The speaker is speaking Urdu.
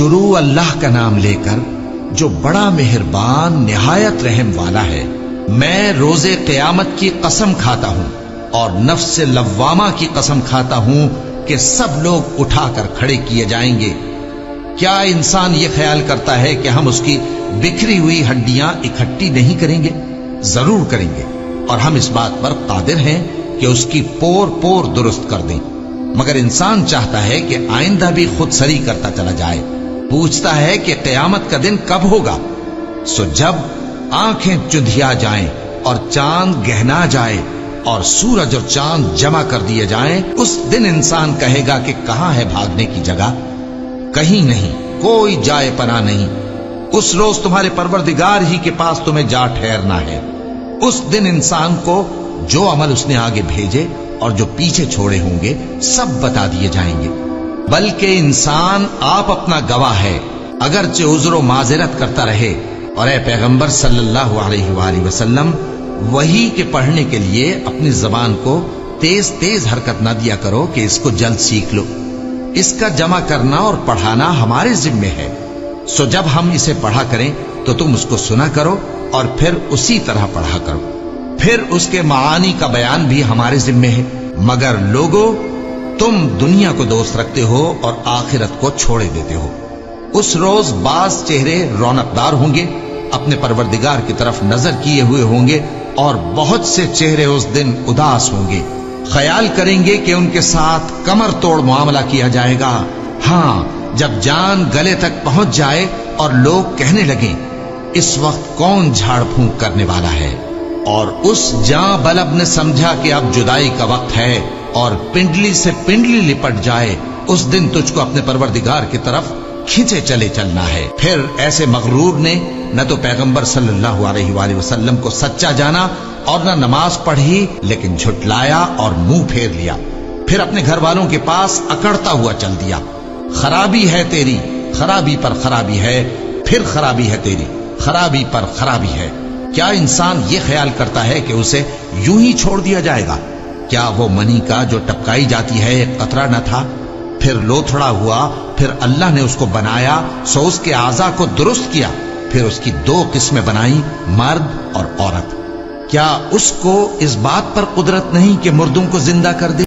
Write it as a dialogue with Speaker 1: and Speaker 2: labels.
Speaker 1: شروع اللہ کا نام لے کر جو بڑا مہربان نہایت رحم والا ہے۔ میں روز قیامت کی قسم کھاتا ہوں اور نفس لوامہ کی قسم کھاتا ہوں کہ سب لوگ اٹھا کر کھڑے کیے جائیں گے۔ کیا انسان یہ خیال کرتا ہے کہ ہم اس کی بکھری ہوئی ہڈیاں اکٹھی نہیں کریں گے؟ ضرور کریں گے، اور ہم اس بات پر قادر ہیں کہ اس کی پور پور درست کر دیں۔ مگر انسان چاہتا ہے کہ آئندہ بھی خود سری کرتا چلا جائے، پوچھتا ہے کہ قیامت کا دن کب ہوگا۔ سو جب آنکھیں چندھیا جائیں اور چاند گہنا جائے اور سورج اور چاند جمع کر دیے جائیں، اس دن انسان کہے گا کہ کہاں ہے بھاگنے کی جگہ؟ کہیں نہیں، کوئی جائے پناہ نہیں۔ اس روز تمہارے پروردگار ہی کے پاس تمہیں جا ٹھہرنا ہے۔ اس دن انسان کو جو عمل اس نے آگے بھیجے اور جو پیچھے چھوڑے ہوں گے سب بتا دیے جائیں گے۔ بلکہ انسان آپ اپنا گواہ ہے، اگرچہ عذر و معذرت کرتا رہے۔ اور اے پیغمبر صلی اللہ علیہ وآلہ وسلم، وحی کے پڑھنے کے لیے اپنی زبان کو تیز تیز حرکت نہ دیا کرو کہ اس کو جلد سیکھ لو۔ اس کا جمع کرنا اور پڑھانا ہمارے ذمے ہے۔ سو جب ہم اسے پڑھا کریں تو تم اس کو سنا کرو اور پھر اسی طرح پڑھا کرو۔ پھر اس کے معانی کا بیان بھی ہمارے ذمے ہے۔ مگر لوگو، تم دنیا کو دوست رکھتے ہو اور آخرت کو چھوڑے دیتے ہو۔ اس روز بعض چہرے رونقدار ہوں گے، اپنے پروردگار کی طرف نظر کیے ہوئے ہوں گے، اور بہت سے چہرے اس دن اداس ہوں گے، خیال کریں گے کہ ان کے ساتھ کمر توڑ معاملہ کیا جائے گا۔ ہاں، جب جان گلے تک پہنچ جائے اور لوگ کہنے لگیں اس وقت کون جھاڑ پھونک کرنے والا ہے، اور اس جاں بلب نے سمجھا کہ اب جدائی کا وقت ہے اور پنڈلی سے پنڈلی لپٹ جائے، اس دن تجھ کو اپنے پروردگار کی طرف کھینچے چلے چلنا ہے۔ پھر ایسے مغرور نے نہ تو پیغمبر صلی اللہ علیہ وآلہ وسلم کو سچا جانا اور نہ نماز پڑھی، لیکن جھٹلایا اور منہ پھیر لیا، پھر اپنے گھر والوں کے پاس اکڑتا ہوا چل دیا۔ خرابی ہے تیری، خرابی پر خرابی ہے، پھر خرابی ہے تیری، خرابی پر خرابی ہے۔ کیا انسان یہ خیال کرتا ہے کہ اسے یوں ہی چھوڑ دیا جائے گا؟ کیا وہ منی کا جو ٹپکائی جاتی ہے ایک قطرہ نہ تھا، پھر لوتھڑا ہوا، پھر اللہ نے اس کو بنایا، سو اس کے اعضاء کو درست کیا، پھر اس کی دو قسمیں بنائیں، مرد اور عورت۔ کیا اس کو اس بات پر قدرت نہیں کہ مردوں کو زندہ کر دے؟